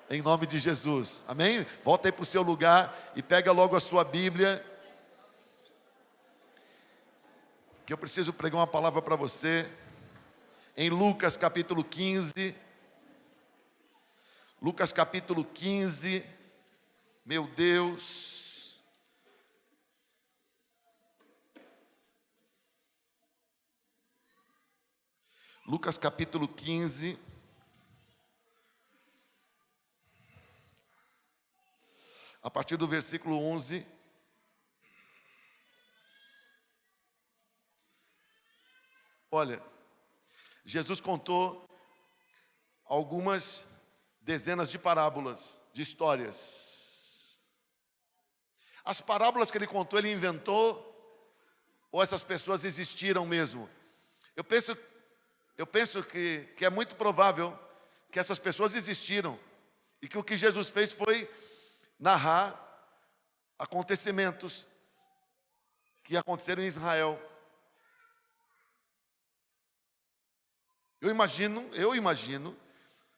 Em nome de Jesus, amém? Volta aí para o seu lugar e pega logo a sua Bíblia, que eu preciso pregar uma palavra para você. Em Lucas capítulo 15, Lucas capítulo 15, meu Deus. Lucas capítulo 15. A partir do versículo 11. Olha, Jesus contou algumas dezenas de parábolas, de histórias. As parábolas que ele contou, ele inventou, ou essas pessoas existiram mesmo? Eu penso que é muito provável que essas pessoas existiram e que o que Jesus fez foi narrar acontecimentos que aconteceram em Israel. Eu imagino,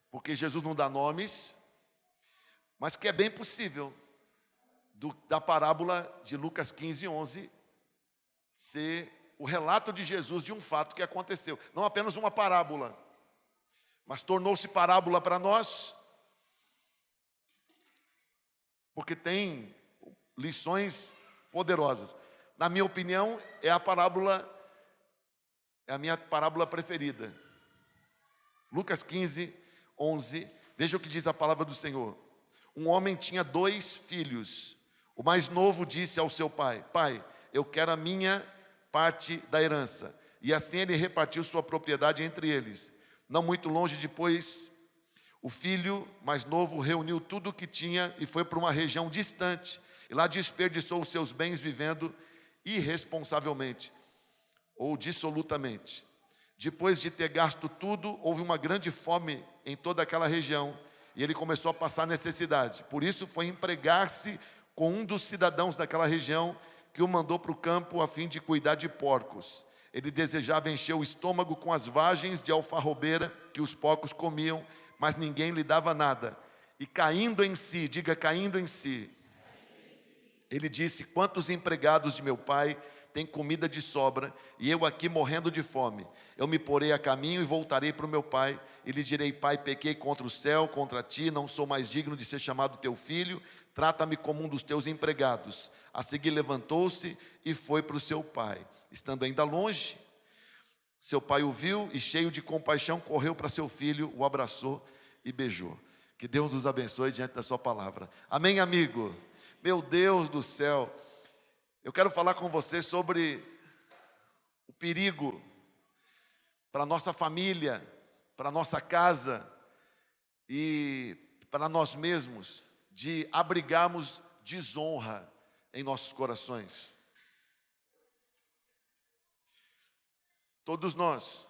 porque Jesus não dá nomes, mas que é bem possível da parábola de Lucas 15, 11 ser o relato de Jesus de um fato que aconteceu. Não apenas uma parábola, mas tornou-se parábola para nós, porque tem lições poderosas. Na minha opinião, é a minha parábola preferida. Lucas 15, 11, veja o que diz a palavra do Senhor. Um homem tinha 2 filhos. O mais novo disse ao seu pai: Pai, eu quero a minha parte da herança. E assim ele repartiu sua propriedade entre eles. Não muito longe depois, o filho mais novo reuniu tudo o que tinha e foi para uma região distante. E lá desperdiçou os seus bens vivendo irresponsavelmente ou dissolutamente. Depois de ter gasto tudo, houve uma grande fome em toda aquela região e ele começou a passar necessidade. Por isso foi empregar-se com um dos cidadãos daquela região que o mandou para o campo a fim de cuidar de porcos. Ele desejava encher o estômago com as vagens de alfarrobeira que os porcos comiam, mas ninguém lhe dava nada. E caindo em si, diga caindo em si, ele disse: quantos empregados de meu pai têm comida de sobra, e eu aqui morrendo de fome? Eu me porei a caminho e voltarei para o meu pai, e lhe direi: pai, pequei contra o céu, contra ti, não sou mais digno de ser chamado teu filho, trata-me como um dos teus empregados. A seguir levantou-se e foi para o seu pai. Estando ainda longe, seu pai o viu e, cheio de compaixão, correu para seu filho, o abraçou e beijou. Que Deus nos abençoe diante da sua palavra. Amém, amigo? Meu Deus do céu, eu quero falar com você sobre o perigo para a nossa família, para a nossa casa e para nós mesmos de abrigarmos desonra em nossos corações. Todos nós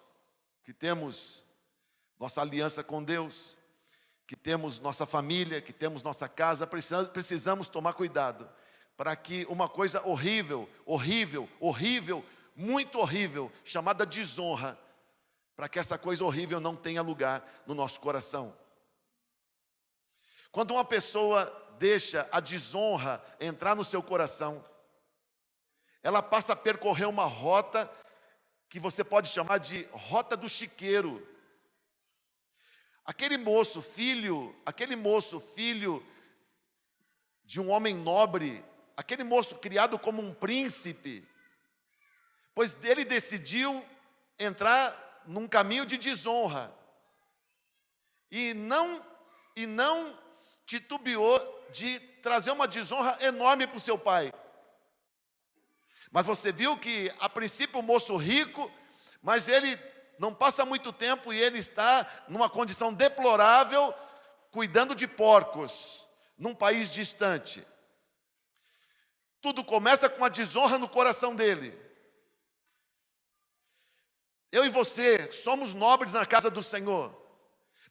que temos nossa aliança com Deus, que temos nossa família, que temos nossa casa, precisamos tomar cuidado para que uma coisa horrível, muito horrível, chamada desonra, para que essa coisa horrível não tenha lugar no nosso coração. Quando uma pessoa deixa a desonra entrar no seu coração, ela passa a percorrer uma rota que você pode chamar de rota do chiqueiro. Aquele moço, filho de um homem nobre, aquele moço criado como um príncipe, pois ele decidiu entrar num caminho de desonra e não titubeou de trazer uma desonra enorme para o seu pai. Mas você viu que a princípio o moço rico, mas ele não passa muito tempo e ele está numa condição deplorável, cuidando de porcos, num país distante. Tudo começa com a desonra no coração dele. Eu e você somos nobres na casa do Senhor,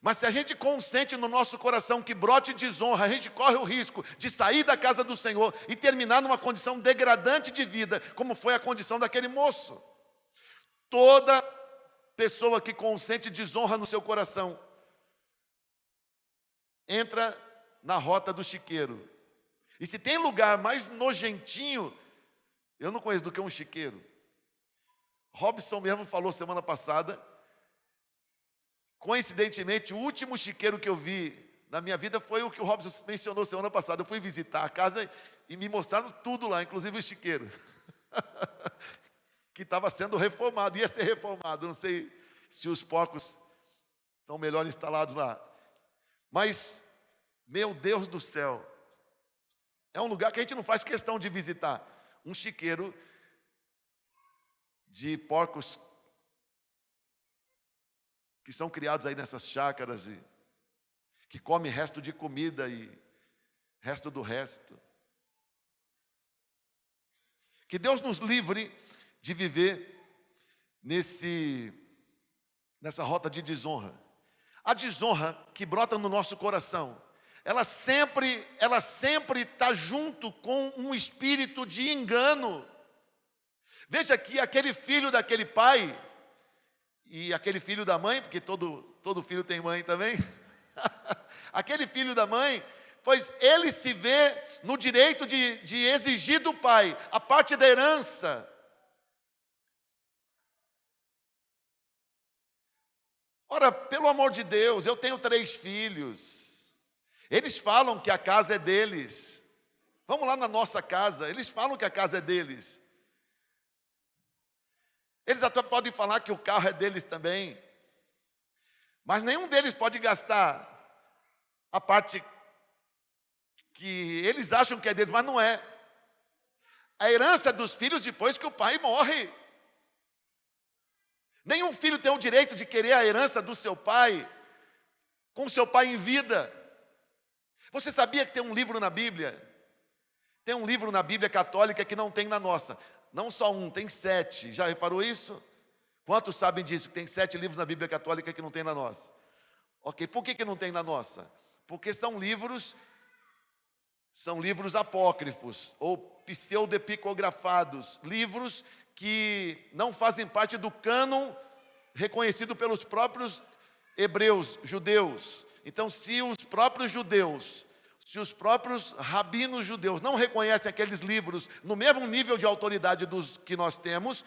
mas se a gente consente no nosso coração que brote desonra, a gente corre o risco de sair da casa do Senhor e terminar numa condição degradante de vida, como foi a condição daquele moço. Toda pessoa que consente desonra no seu coração entra na rota do chiqueiro. E se tem lugar mais nojentinho, eu não conheço do que um chiqueiro. Robson mesmo falou semana passada, coincidentemente, o último chiqueiro que eu vi na minha vida foi o que o Robson mencionou semana passada. Eu fui visitar a casa e me mostraram tudo lá, inclusive o chiqueiro. Que estava sendo reformado, ia ser reformado. Não sei se os porcos estão melhor instalados lá. Mas, meu Deus do céu, é um lugar que a gente não faz questão de visitar. Um chiqueiro de porcos que são criados aí nessas chácaras e que come resto de comida e resto do resto. Que Deus nos livre de viver nessa rota de desonra. A desonra que brota no nosso coração, ela sempre está junto com um espírito de engano. Veja que aquele filho daquele pai e aquele filho da mãe, porque todo filho tem mãe também. Aquele filho da mãe, pois ele se vê no direito de exigir do pai a parte da herança. Ora, pelo amor de Deus, eu tenho 3 filhos. Eles falam que a casa é deles. Vamos lá na nossa casa, eles falam que a casa é deles. Eles até podem falar que o carro é deles também. Mas nenhum deles pode gastar a parte que eles acham que é deles, mas não é. A herança é dos filhos depois que o pai morre. Nenhum filho tem o direito de querer a herança do seu pai, com seu pai em vida. Você sabia que tem um livro na Bíblia? Tem um livro na Bíblia católica que não tem na nossa. Não só um, tem 7. Já reparou isso? Quantos sabem disso? Que tem 7 livros na Bíblia católica que não tem na nossa. Ok, por que não tem na nossa? Porque são livros apócrifos, ou pseudepicografados, livros que não fazem parte do cânon reconhecido pelos próprios hebreus, judeus. Então, se os próprios rabinos judeus não reconhecem aqueles livros no mesmo nível de autoridade dos que nós temos,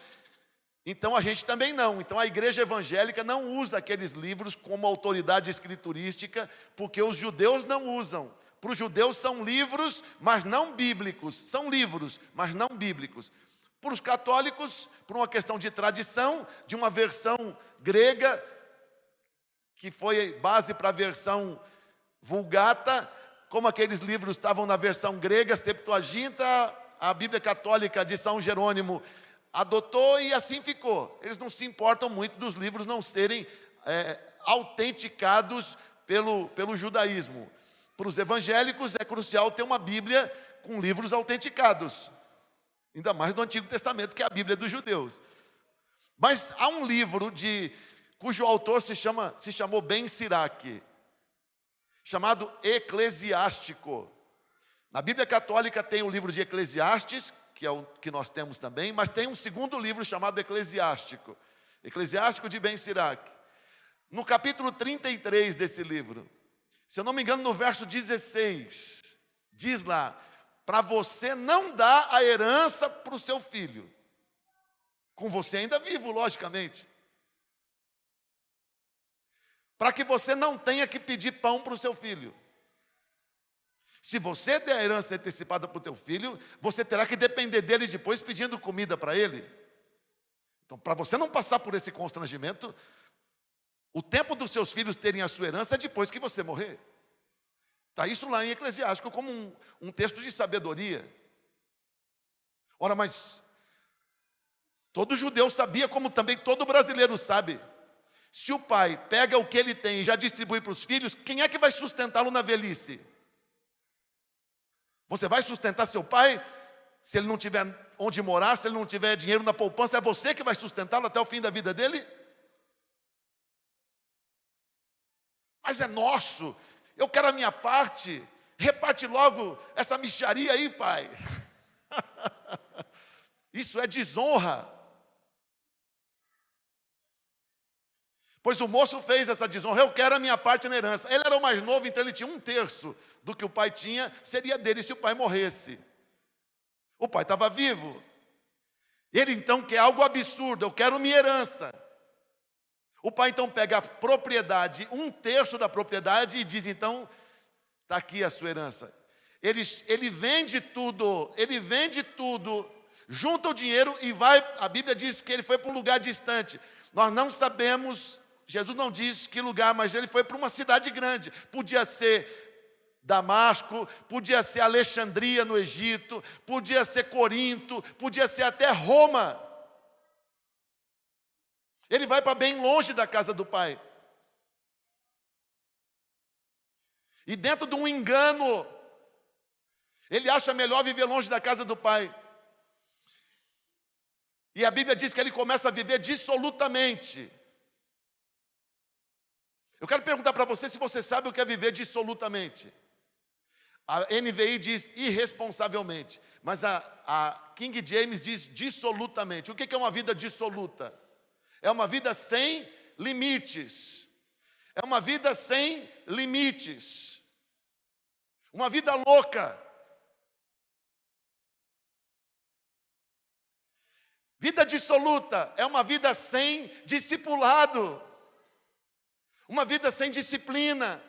então a gente também não. Então a igreja evangélica não usa aqueles livros como autoridade escriturística, porque os judeus não usam. Para os judeus são livros, mas não bíblicos. São livros, mas não bíblicos. Para os católicos, por uma questão de tradição, de uma versão grega, que foi base para a versão Vulgata, como aqueles livros estavam na versão grega, Septuaginta, a Bíblia Católica de São Jerônimo adotou e assim ficou. Eles não se importam muito dos livros não serem autenticados pelo judaísmo. Para os evangélicos é crucial ter uma Bíblia com livros autenticados. Ainda mais do Antigo Testamento, que é a Bíblia dos judeus. Mas há um livro cujo autor se chamou Ben Siraque, chamado Eclesiástico. Na Bíblia Católica tem o livro de Eclesiastes, que é o que nós temos também, mas tem um segundo livro chamado Eclesiástico. Eclesiástico de Ben Siraque. No capítulo 33 desse livro, se eu não me engano, no verso 16, diz lá, para você não dar a herança para o seu filho, com você ainda vivo, logicamente, para que você não tenha que pedir pão para o seu filho. Se você der a herança antecipada para o teu filho, você terá que depender dele depois pedindo comida para ele. Então, para você não passar por esse constrangimento, o tempo dos seus filhos terem a sua herança é depois que você morrer. Está isso lá em Eclesiástico como um texto de sabedoria. Ora, mas todo judeu sabia, como também todo brasileiro sabe. Se o pai pega o que ele tem e já distribui para os filhos, quem é que vai sustentá-lo na velhice? Você vai sustentar seu pai se ele não tiver onde morar, se ele não tiver dinheiro na poupança? É você que vai sustentá-lo até o fim da vida dele? Mas é nosso, eu quero a minha parte, reparte logo essa mixaria aí, pai. Isso é desonra. Pois o moço fez essa desonra, eu quero a minha parte na herança. Ele era o mais novo, então ele tinha 1/3 do que o pai tinha, seria dele se o pai morresse. O pai estava vivo. Ele então quer algo absurdo, eu quero minha herança. O pai então pega a propriedade, 1/3 da propriedade e diz, então, está aqui a sua herança. Ele vende tudo, junta o dinheiro e vai, a Bíblia diz que ele foi para um lugar distante. Nós não sabemos, Jesus não diz que lugar, mas ele foi para uma cidade grande. Podia ser Damasco, podia ser Alexandria no Egito, podia ser Corinto, podia ser até Roma. Ele vai para bem longe da casa do pai. E dentro de um engano, ele acha melhor viver longe da casa do pai. E a Bíblia diz que ele começa a viver dissolutamente. Eu quero perguntar para você se você sabe o que é viver dissolutamente. A NVI diz irresponsavelmente, mas a King James diz dissolutamente. O que é uma vida dissoluta? É uma vida sem limites. É uma vida sem limites. Uma vida louca. Vida dissoluta é uma vida sem discipulado. Uma vida sem disciplina.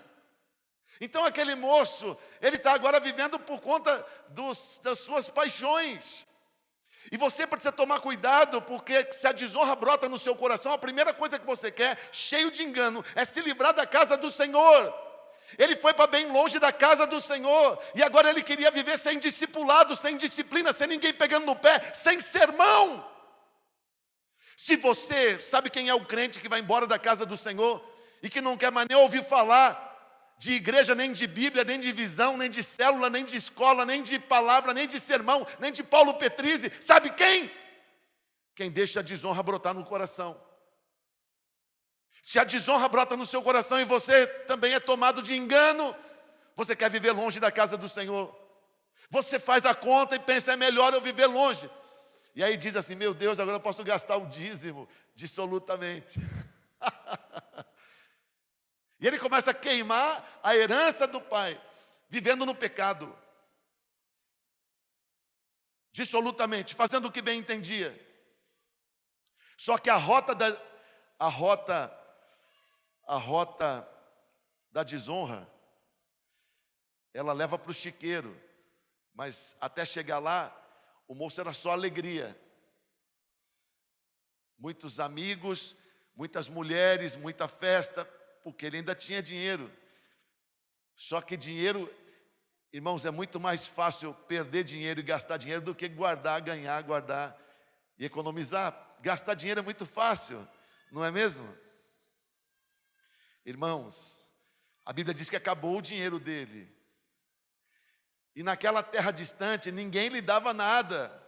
Então aquele moço, ele está agora vivendo por conta das suas paixões. E você precisa tomar cuidado, porque se a desonra brota no seu coração, a primeira coisa que você quer, cheio de engano, é se livrar da casa do Senhor. Ele foi para bem longe da casa do Senhor, e agora ele queria viver sem discipulado, sem disciplina, sem ninguém pegando no pé, sem sermão. Se você sabe quem é o crente que vai embora da casa do Senhor, e que não quer mais nem ouvir falar de igreja, nem de Bíblia, nem de visão, nem de célula, nem de escola, nem de palavra, nem de sermão, nem de Paulo Petrizzi, sabe quem? Quem deixa a desonra brotar no coração. Se a desonra brota no seu coração e você também é tomado de engano, você quer viver longe da casa do Senhor. Você faz a conta e pensa, é melhor eu viver longe. E aí diz assim, meu Deus, agora eu posso gastar o dízimo dissolutamente. E ele começa a queimar a herança do pai, vivendo no pecado. Dissolutamente, fazendo o que bem entendia. Só que a rota da desonra, ela leva para o chiqueiro. Mas até chegar lá, o moço era só alegria. Muitos amigos, muitas mulheres, muita festa, porque ele ainda tinha dinheiro. Só que dinheiro, irmãos, é muito mais fácil perder dinheiro e gastar dinheiro do que guardar, ganhar, guardar e economizar. Gastar dinheiro é muito fácil, não é mesmo? Irmãos, a Bíblia diz que acabou o dinheiro dele. E naquela terra distante, ninguém lhe dava nada.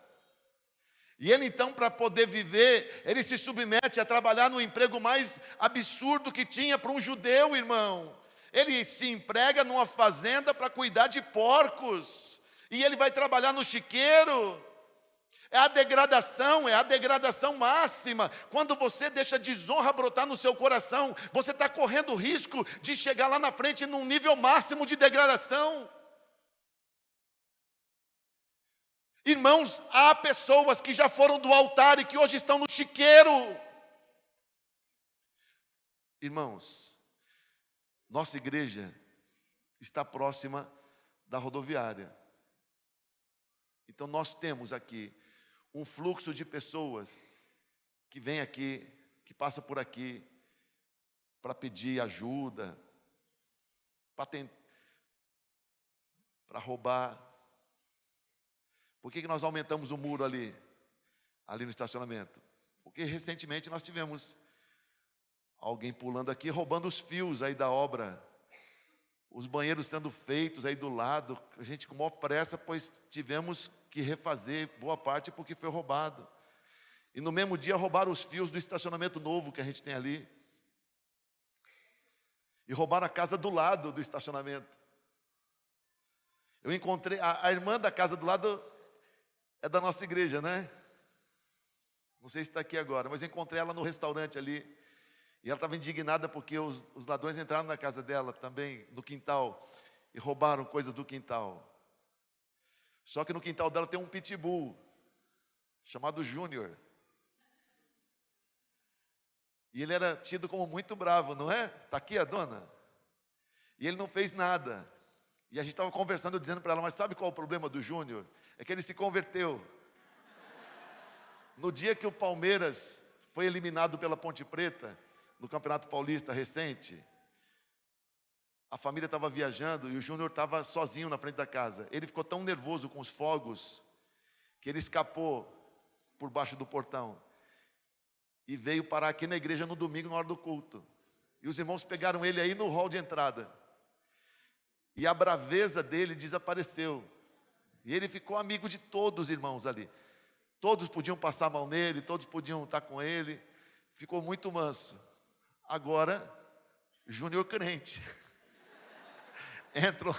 E ele então, para poder viver, ele se submete a trabalhar no emprego mais absurdo que tinha para um judeu, irmão. Ele se emprega numa fazenda para cuidar de porcos. E ele vai trabalhar no chiqueiro. É a degradação máxima. Quando você deixa a desonra brotar no seu coração, você está correndo o risco de chegar lá na frente num nível máximo de degradação. Irmãos, há pessoas que já foram do altar e que hoje estão no chiqueiro. Irmãos, nossa igreja está próxima da rodoviária. Então nós temos aqui um fluxo de pessoas que vem aqui, que passa por aqui, para pedir ajuda, para roubar. Por que nós aumentamos o muro ali no estacionamento? Porque recentemente nós tivemos alguém pulando aqui, roubando os fios aí da obra. Os banheiros sendo feitos aí do lado. A gente com maior pressa, pois tivemos que refazer boa parte porque foi roubado. E no mesmo dia roubaram os fios do estacionamento novo que a gente tem ali. E roubaram a casa do lado do estacionamento. Eu encontrei, a irmã da casa do lado é da nossa igreja, né? Não sei se está aqui agora, mas encontrei ela no restaurante ali. E ela estava indignada porque os ladrões entraram na casa dela também, no quintal, e roubaram coisas do quintal. Só que no quintal dela tem um pitbull, chamado Júnior. E ele era tido como muito bravo, não é? Está aqui a dona. E ele não fez nada. E a gente estava conversando, dizendo para ela, mas sabe qual é o problema do Júnior? É que ele se converteu. No dia que o Palmeiras foi eliminado pela Ponte Preta, no Campeonato Paulista recente, a família estava viajando e o Júnior estava sozinho na frente da casa. Ele ficou tão nervoso com os fogos que ele escapou por baixo do portão e veio parar aqui na igreja no domingo, na hora do culto. E os irmãos pegaram ele aí no hall de entrada. E a braveza dele desapareceu. E ele ficou amigo de todos os irmãos ali. Todos podiam passar a mão nele, todos podiam estar com ele. Ficou muito manso. Agora, Júnior crente. Entra,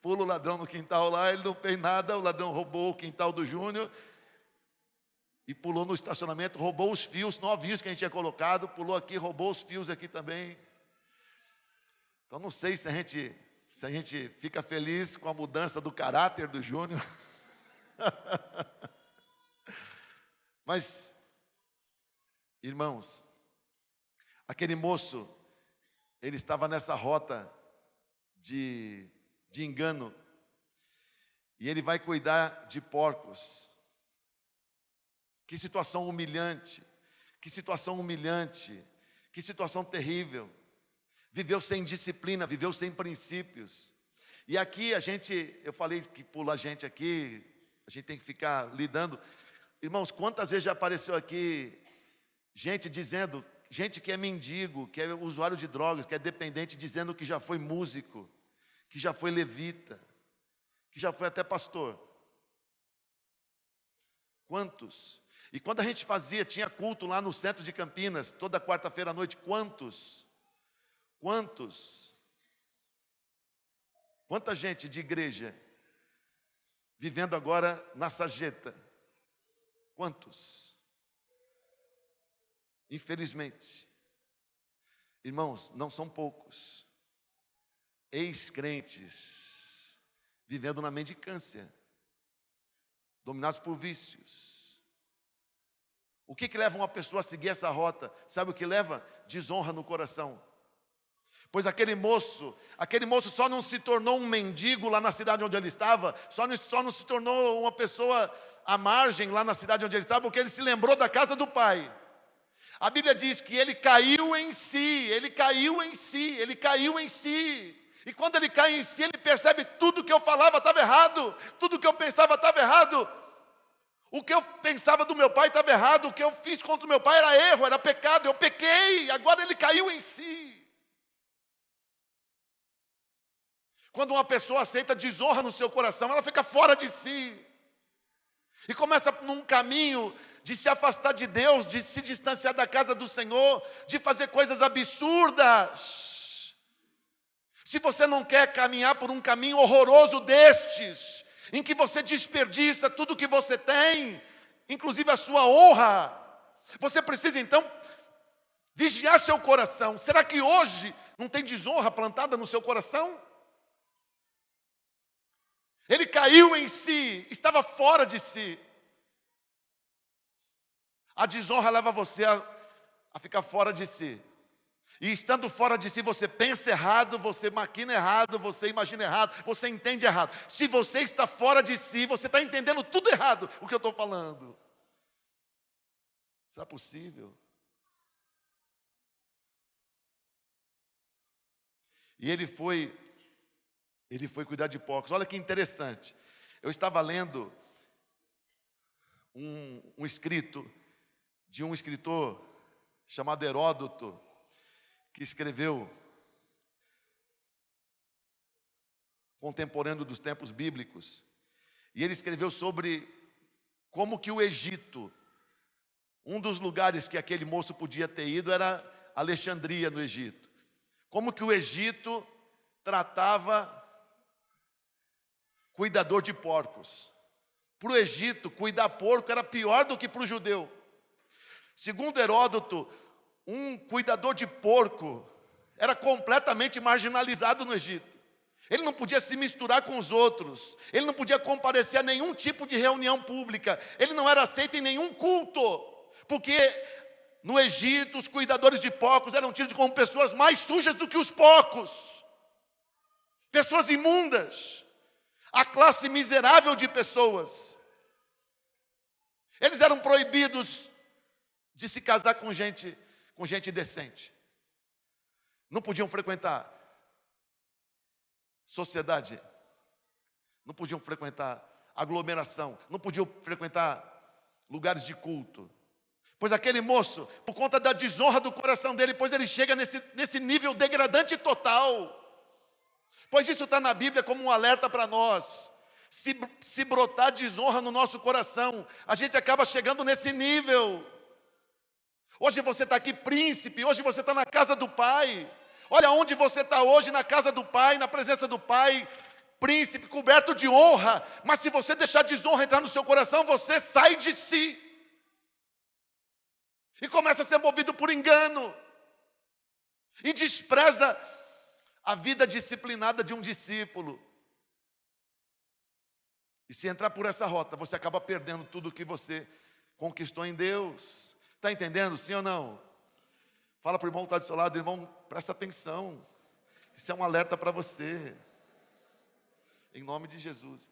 pula o ladrão no quintal lá, ele não fez nada, o ladrão roubou o quintal do Júnior e pulou no estacionamento, roubou os fios novinhos que a gente tinha colocado, pulou aqui, roubou os fios aqui também. Então não sei se a gente fica feliz com a mudança do caráter do Júnior. Mas, irmãos, aquele moço, ele estava nessa rota de engano, e ele vai cuidar de porcos. Que situação humilhante, que situação humilhante, que situação terrível. Viveu sem disciplina, viveu sem princípios. E aqui eu falei que pula a gente aqui, a gente tem que ficar lidando. Irmãos, quantas vezes já apareceu aqui gente dizendo, gente que é mendigo, que é usuário de drogas, que é dependente, dizendo que já foi músico, que já foi levita, que já foi até pastor. Quantos? E quando a gente tinha culto lá no centro de Campinas, toda quarta-feira à noite, quantos? Quanta gente de igreja vivendo agora na sarjeta? Quantos? Infelizmente, irmãos, não são poucos ex-crentes vivendo na mendicância, dominados por vícios. O que leva uma pessoa a seguir essa rota? Sabe o que leva? Desonra no coração. Pois aquele moço só não se tornou um mendigo lá na cidade onde ele estava, só não se tornou uma pessoa à margem lá na cidade onde ele estava, porque ele se lembrou da casa do pai. A Bíblia diz que ele caiu em si. E quando ele cai em si, ele percebe tudo que eu falava estava errado, tudo que eu pensava estava errado. O que eu pensava do meu pai estava errado, o que eu fiz contra o meu pai era erro, era pecado, eu pequei, agora ele caiu em si. Quando uma pessoa aceita desonra no seu coração, ela fica fora de si. E começa num caminho de se afastar de Deus, de se distanciar da casa do Senhor, de fazer coisas absurdas. Se você não quer caminhar por um caminho horroroso destes, em que você desperdiça tudo que você tem, inclusive a sua honra, você precisa então vigiar seu coração. Será que hoje não tem desonra plantada no seu coração? Ele caiu em si, estava fora de si. A desonra leva você a ficar fora de si. E estando fora de si, você pensa errado, você maquina errado, você imagina errado, você entende errado. Se você está fora de si, você está entendendo tudo errado o que eu estou falando. Será possível? E ele foi cuidar de porcos. Olha que interessante. Eu estava lendo um escrito de um escritor chamado Heródoto, que escreveu, contemporâneo dos tempos bíblicos, e ele escreveu sobre como que o Egito, um dos lugares que aquele moço podia ter ido era Alexandria, no Egito. Como que o Egito tratava cuidador de porcos. Para o Egito, cuidar porco era pior do que para o judeu. Segundo Heródoto, um cuidador de porco era completamente marginalizado no Egito. Ele não podia se misturar com os outros. Ele não podia comparecer a nenhum tipo de reunião pública. Ele não era aceito em nenhum culto. Porque no Egito, os cuidadores de porcos eram tidos como pessoas mais sujas do que os porcos. Pessoas imundas. A classe miserável de pessoas. Eles eram proibidos de se casar com gente decente. Não podiam frequentar sociedade. Não podiam frequentar aglomeração. Não podiam frequentar lugares de culto. Pois aquele moço, por conta da desonra do coração dele, pois ele chega nesse nível degradante total. Pois isso está na Bíblia como um alerta para nós. Se brotar desonra no nosso coração, a gente acaba chegando nesse nível. Hoje você está aqui príncipe, hoje você está na casa do Pai. Olha onde você está hoje, na casa do Pai, na presença do Pai, príncipe, coberto de honra. Mas se você deixar desonra entrar no seu coração, você sai de si. E começa a ser movido por engano. E despreza a vida disciplinada de um discípulo. E se entrar por essa rota, você acaba perdendo tudo o que você conquistou em Deus. Está entendendo, sim ou não? Fala para o irmão que está do seu lado, irmão, presta atenção. Isso é um alerta para você. Em nome de Jesus.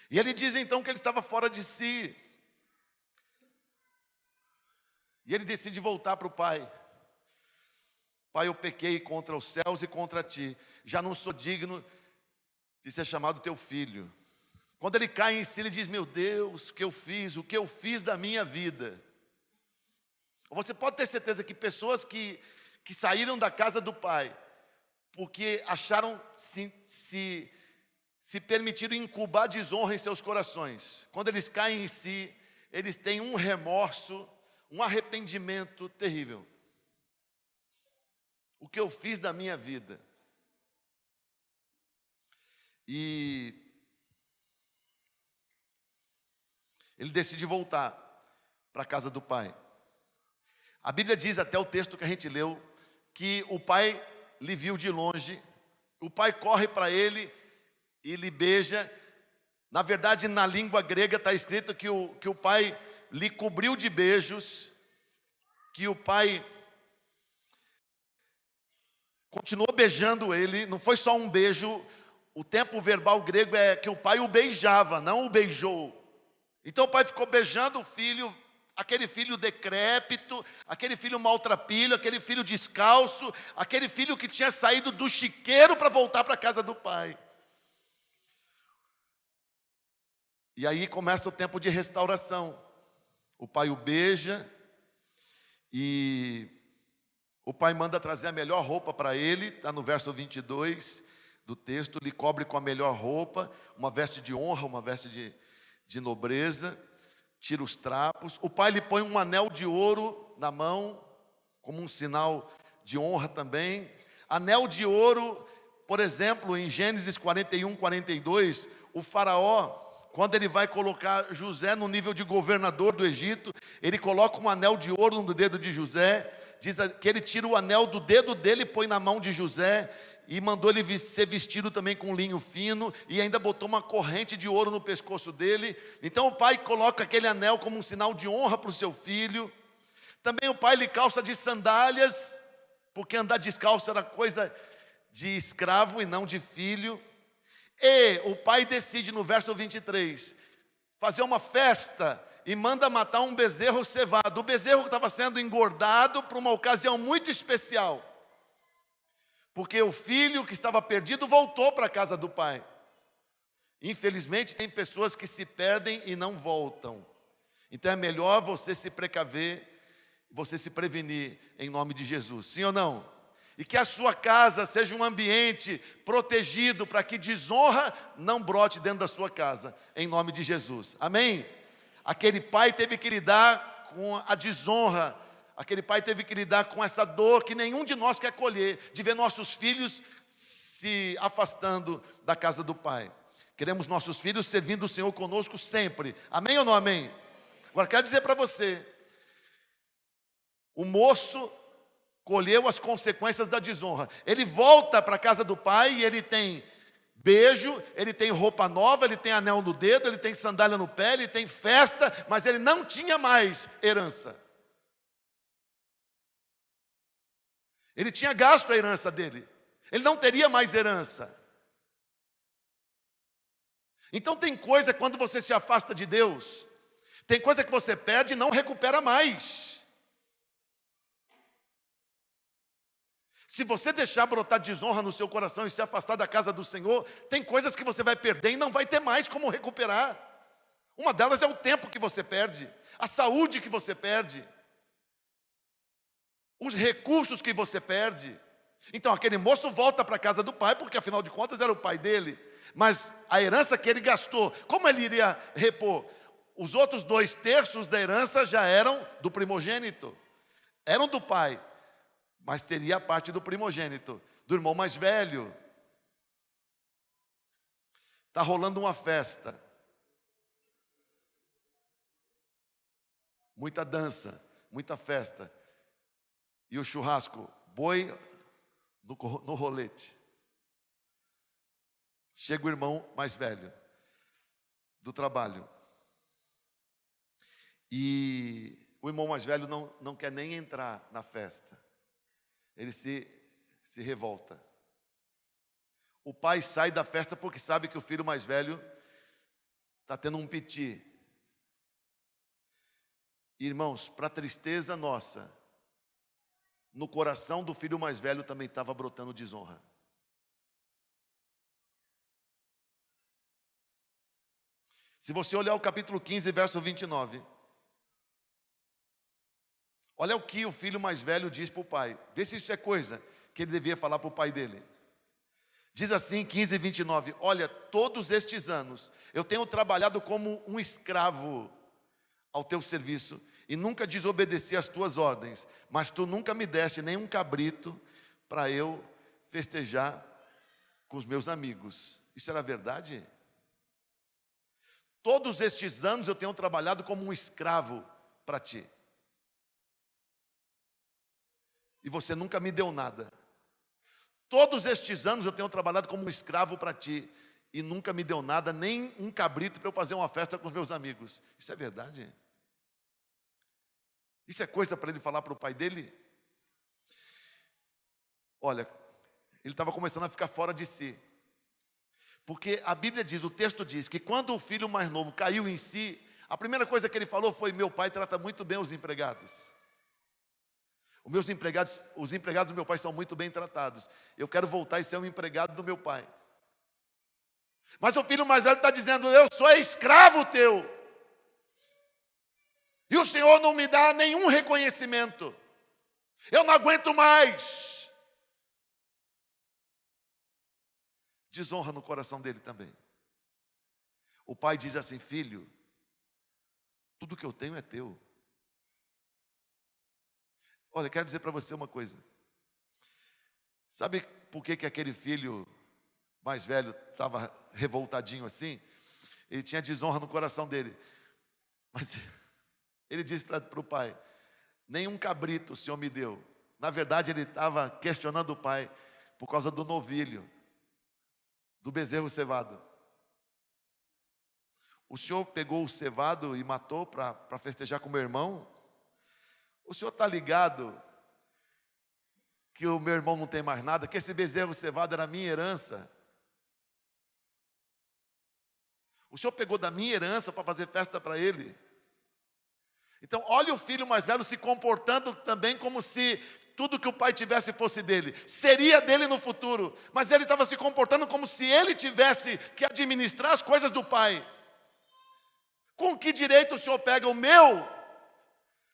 E ele diz então que ele estava fora de si. E ele decide voltar para o pai. Pai, eu pequei contra os céus e contra ti. Já não sou digno de ser chamado teu filho. Quando ele cai em si, ele diz, meu Deus, o que eu fiz da minha vida. Você pode ter certeza que pessoas que saíram da casa do pai, porque acharam, se permitiram incubar desonra em seus corações. Quando eles caem em si, eles têm um remorso, um arrependimento terrível. O que eu fiz da minha vida. E ele decide voltar para a casa do pai. A Bíblia diz, até o texto que a gente leu, que o pai lhe viu de longe, o pai corre para ele e lhe beija. Na verdade, na língua grega está escrito que o pai lhe cobriu de beijos, que o pai continuou beijando ele, não foi só um beijo. O tempo verbal grego é que o pai o beijava, não o beijou. Então o pai ficou beijando o filho, aquele filho decrépito, aquele filho maltrapilho, aquele filho descalço, aquele filho que tinha saído do chiqueiro para voltar para a casa do pai. E aí começa o tempo de restauração. O pai o beija e o pai manda trazer a melhor roupa para ele, está no verso 22 do texto, lhe cobre com a melhor roupa, uma veste de honra, uma veste de nobreza, tira os trapos. O pai lhe põe um anel de ouro na mão, como um sinal de honra também. Anel de ouro, por exemplo, em Gênesis 41, 42, o faraó, quando ele vai colocar José no nível de governador do Egito, ele coloca um anel de ouro no dedo de José, diz que ele tira o anel do dedo dele e põe na mão de José, e mandou ele ser vestido também com linho fino, e ainda botou uma corrente de ouro no pescoço dele. Então o pai coloca aquele anel como um sinal de honra para o seu filho. Também o pai lhe calça de sandálias, porque andar descalço era coisa de escravo e não de filho. E o pai decide no verso 23, fazer uma festa e manda matar um bezerro cevado. O bezerro estava sendo engordado para uma ocasião muito especial. Porque o filho que estava perdido voltou para a casa do pai. Infelizmente tem pessoas que se perdem e não voltam. Então é melhor você se precaver, você se prevenir em nome de Jesus. Sim ou não? E que a sua casa seja um ambiente protegido para que desonra não brote dentro da sua casa, em nome de Jesus. Amém? Aquele pai teve que lidar com a desonra. Aquele pai teve que lidar com essa dor que nenhum de nós quer colher, de ver nossos filhos se afastando da casa do pai. Queremos nossos filhos servindo o Senhor conosco sempre. Amém ou não amém? Agora quero dizer para você, O moço colheu as consequências da desonra. Ele volta para a casa do pai e ele tem beijo, ele tem roupa nova, ele tem anel no dedo, ele tem sandália no pé, ele tem festa, mas ele não tinha mais herança. Ele tinha gasto a herança dele. Ele não teria mais herança. Então tem coisa, quando você se afasta de Deus, tem coisa que você perde e não recupera mais. Se você deixar brotar desonra no seu coração e se afastar da casa do Senhor, tem coisas que você vai perder e não vai ter mais como recuperar. Uma delas é o tempo que você perde, a saúde que você perde, os recursos que você perde. Então aquele moço volta para a casa do pai, porque afinal de contas era o pai dele. Mas a herança que ele gastou, como ele iria repor? Os outros 2/3 da herança já eram do primogênito, eram do pai, mas seria a parte do primogênito, do irmão mais velho. Está rolando uma festa, muita dança, muita festa, e o churrasco, boi no rolete. Chega o irmão mais velho do trabalho. E o irmão mais velho não quer nem entrar na festa. Ele se revolta. O pai sai da festa porque sabe que o filho mais velho está tendo um piti. Irmãos, para tristeza nossa, no coração do filho mais velho também estava brotando desonra. Se você olhar o capítulo 15, verso 29, olha o que o filho mais velho diz para o pai. Vê se isso é coisa que ele devia falar para o pai dele. Diz assim, 15, 29, olha, todos estes anos eu tenho trabalhado como um escravo ao teu serviço e nunca desobedeci às tuas ordens, mas tu nunca me deste nenhum cabrito para eu festejar com os meus amigos. Isso era verdade? Todos estes anos eu tenho trabalhado como um escravo para ti. E você nunca me deu nada. Todos estes anos eu tenho trabalhado como um escravo para ti. E nunca me deu nada, nem um cabrito para eu fazer uma festa com os meus amigos. Isso é verdade? Isso é coisa para ele falar para o pai dele? Olha, ele estava começando a ficar fora de si. Porque a Bíblia diz, o texto diz, que quando o filho mais novo caiu em si, a primeira coisa que ele falou foi, meu pai trata muito bem os empregados. Os empregados do meu pai são muito bem tratados. Eu quero voltar e ser um empregado do meu pai. Mas o filho mais velho está dizendo, eu sou escravo teu. E o Senhor não me dá nenhum reconhecimento. Eu não aguento mais. Desonra no coração dele também. O pai diz assim, filho, tudo que eu tenho é teu. Olha, quero dizer para você uma coisa. Sabe por que aquele filho mais velho estava revoltadinho assim? Ele tinha desonra no coração dele. Mas ele disse para o pai, nenhum cabrito o Senhor me deu. Na verdade, ele estava questionando o pai por causa do novilho, do bezerro cevado. O Senhor pegou o cevado e matou para festejar com o meu irmão? O Senhor está ligado que o meu irmão não tem mais nada, que esse bezerro cevado era minha herança? O Senhor pegou da minha herança para fazer festa para ele? Então, olha o filho mais velho se comportando também como se tudo que o pai tivesse fosse dele. Seria dele no futuro, mas ele estava se comportando como se ele tivesse que administrar as coisas do pai. Com que direito o Senhor pega o meu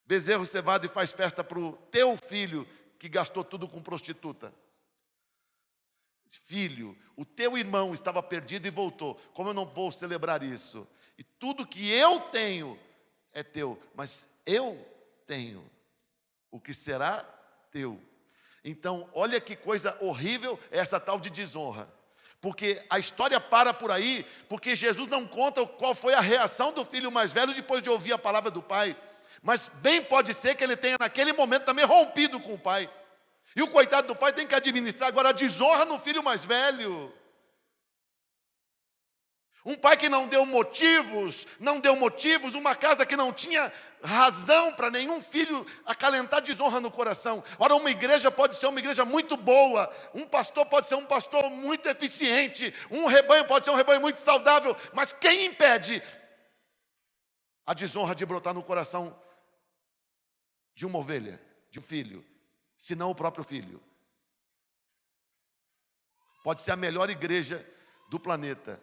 bezerro cevado e faz festa para o teu filho que gastou tudo com prostituta? Filho, o teu irmão estava perdido e voltou. Como eu não vou celebrar isso? E tudo que eu tenho é teu, mas eu tenho o que será teu. Então, olha que coisa horrível essa tal de desonra. Porque a história para por aí, porque Jesus não conta qual foi a reação do filho mais velho depois de ouvir a palavra do pai. Mas bem pode ser que ele tenha naquele momento também rompido com o pai. E o coitado do pai tem que administrar agora a desonra no filho mais velho. Um pai que não deu motivos, uma casa que não tinha razão para nenhum filho acalentar desonra no coração. Ora, uma igreja pode ser uma igreja muito boa, um pastor pode ser um pastor muito eficiente, um rebanho pode ser um rebanho muito saudável, mas quem impede a desonra de brotar no coração de uma ovelha, de um filho, senão o próprio filho? Pode ser a melhor igreja do planeta,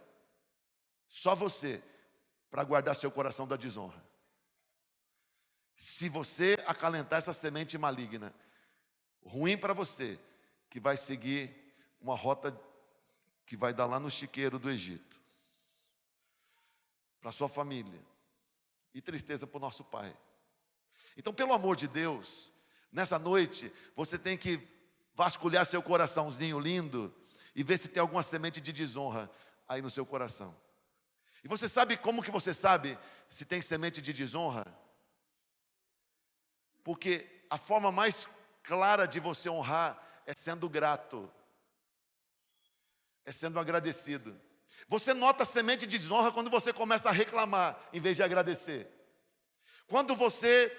só você para guardar seu coração da desonra. Se você acalentar essa semente maligna, ruim para você, que vai seguir uma rota que vai dar lá no chiqueiro do Egito, para sua família, e tristeza para o nosso pai. Então, pelo amor de Deus, nessa noite, você tem que vasculhar seu coraçãozinho lindo e ver se tem alguma semente de desonra aí no seu coração. E você sabe como que você sabe se tem semente de desonra? Porque a forma mais clara de você honrar é sendo grato, é sendo agradecido. Você nota a semente de desonra quando você começa a reclamar em vez de agradecer. Quando você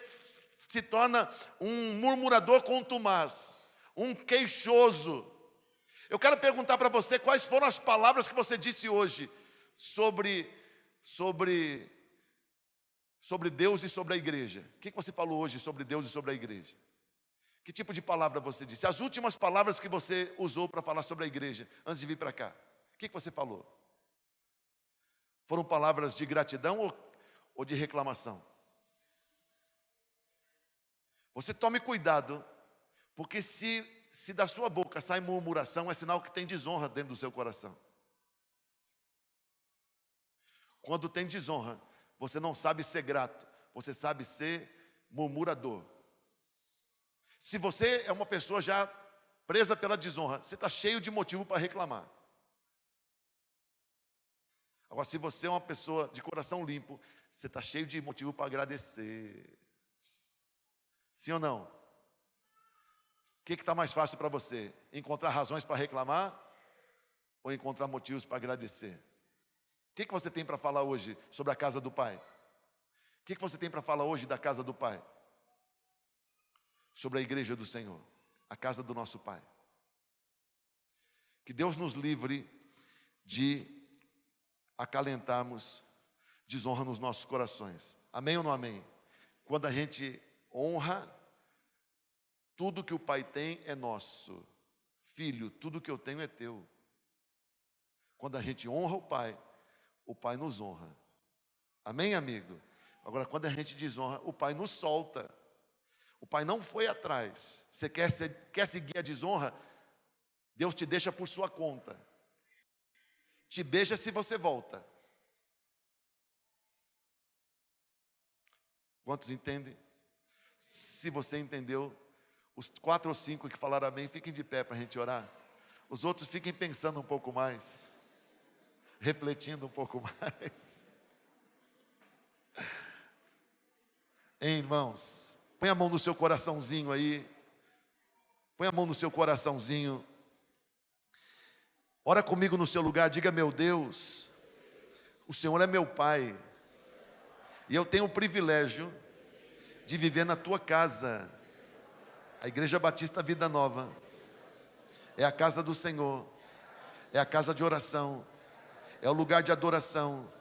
se torna um murmurador contumaz, um queixoso. Eu quero perguntar para você quais foram as palavras que você disse hoje sobre Deus e sobre a igreja. O que você falou hoje sobre Deus e sobre a igreja? Que tipo de palavra você disse? As últimas palavras que você usou para falar sobre a igreja, antes de vir para cá, o que você falou? Foram palavras de gratidão ou de reclamação? Você tome cuidado, porque se da sua boca sai murmuração, é sinal que tem desonra dentro do seu coração. Quando tem desonra, você não sabe ser grato, você sabe ser murmurador. Se você é uma pessoa já presa pela desonra, você está cheio de motivo para reclamar. Agora, se você é uma pessoa de coração limpo, você está cheio de motivo para agradecer. Sim ou não? O que está mais fácil para você? Encontrar razões para reclamar ou encontrar motivos para agradecer? O que você tem para falar hoje sobre a casa do Pai? O que você tem para falar hoje da casa do Pai? Sobre a igreja do Senhor, a casa do nosso Pai. Que Deus nos livre de acalentarmos desonra nos nossos corações. Amém ou não amém? Quando a gente honra, tudo que o Pai tem é nosso. Filho, tudo que eu tenho é teu. Quando a gente honra o Pai nos honra. Amém, amigo? Agora, quando a gente desonra, o Pai nos solta. O Pai não foi atrás. Você quer seguir a desonra? Deus te deixa por sua conta. Te beija se você volta. Quantos entendem? Se você entendeu, os 4 ou 5 que falaram amém, fiquem de pé para a gente orar. Os outros fiquem pensando um pouco mais, refletindo um pouco mais. Hein, irmãos, põe a mão no seu coraçãozinho aí. Põe a mão no seu coraçãozinho. Ora comigo no seu lugar, diga: meu Deus, o Senhor é meu Pai, e eu tenho o privilégio de viver na tua casa. A Igreja Batista Vida Nova é a casa do Senhor, é a casa de oração, é o lugar de adoração,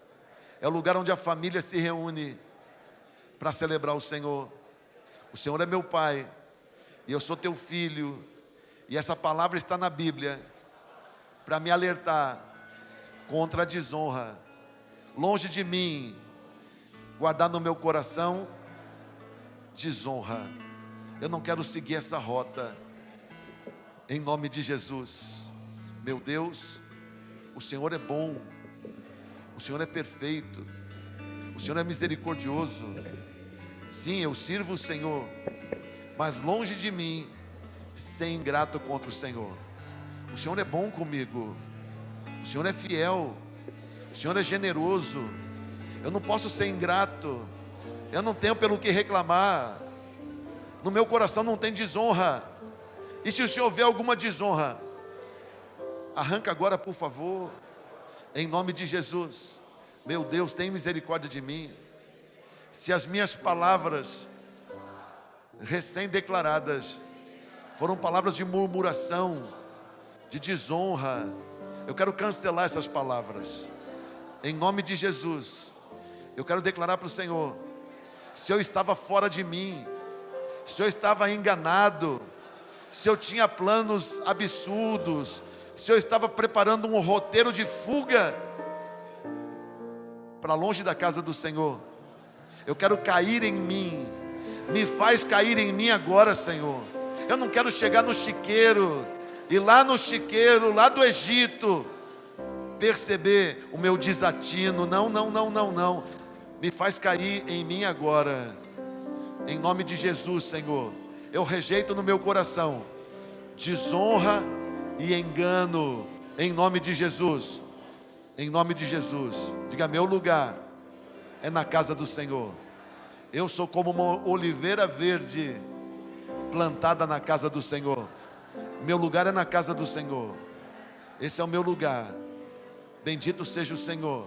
é o lugar onde a família se reúne para celebrar o Senhor. O Senhor é meu Pai, e eu sou teu filho, e essa palavra está na Bíblia para me alertar contra a desonra. Longe de mim guardar no meu coração desonra. Eu não quero seguir essa rota, em nome de Jesus. Meu Deus, o Senhor é bom, o Senhor é perfeito, o Senhor é misericordioso. Sim, eu sirvo o Senhor, mas longe de mim ser ingrato contra o Senhor. O Senhor é bom comigo, o Senhor é fiel, o Senhor é generoso. Eu não posso ser ingrato, Eu não tenho pelo que reclamar. No meu coração não tem desonra. E se o Senhor vê alguma desonra, arranca agora, por favor, em nome de Jesus. Meu Deus, tem misericórdia de mim. Se as minhas palavras recém-declaradas foram palavras de murmuração, de desonra, eu quero cancelar essas palavras. Em nome de Jesus, eu quero declarar para o Senhor: se eu estava fora de mim, se eu estava enganado, se eu tinha planos absurdos, se eu estava preparando um roteiro de fuga para longe da casa do Senhor, eu quero cair em mim. Me faz cair em mim agora, Senhor. Eu não quero chegar no chiqueiro, e lá no chiqueiro, lá do Egito, perceber o meu desatino. Não, não, não, não, não. Me faz cair em mim agora. Em nome de Jesus, Senhor. Eu rejeito no meu coração desonra e engano. Em nome de Jesus. Em nome de Jesus. Diga: meu lugar é na casa do Senhor. Eu sou como uma oliveira verde plantada na casa do Senhor. Meu lugar é na casa do Senhor. Esse é o meu lugar. Bendito seja o Senhor.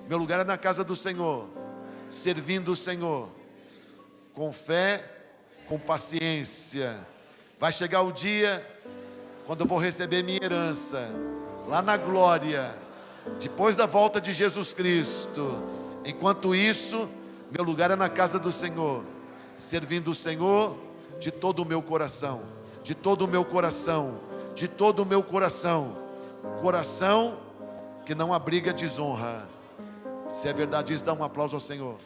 Meu lugar é na casa do Senhor, servindo o Senhor, com fé, com paciência. Vai chegar o dia quando eu vou receber minha herança, lá na glória, depois da volta de Jesus Cristo. Enquanto isso, meu lugar é na casa do Senhor, servindo o Senhor de todo o meu coração, de todo o meu coração, de todo o meu coração. Coração que não abriga desonra. Se é verdade isso, dá um aplauso ao Senhor.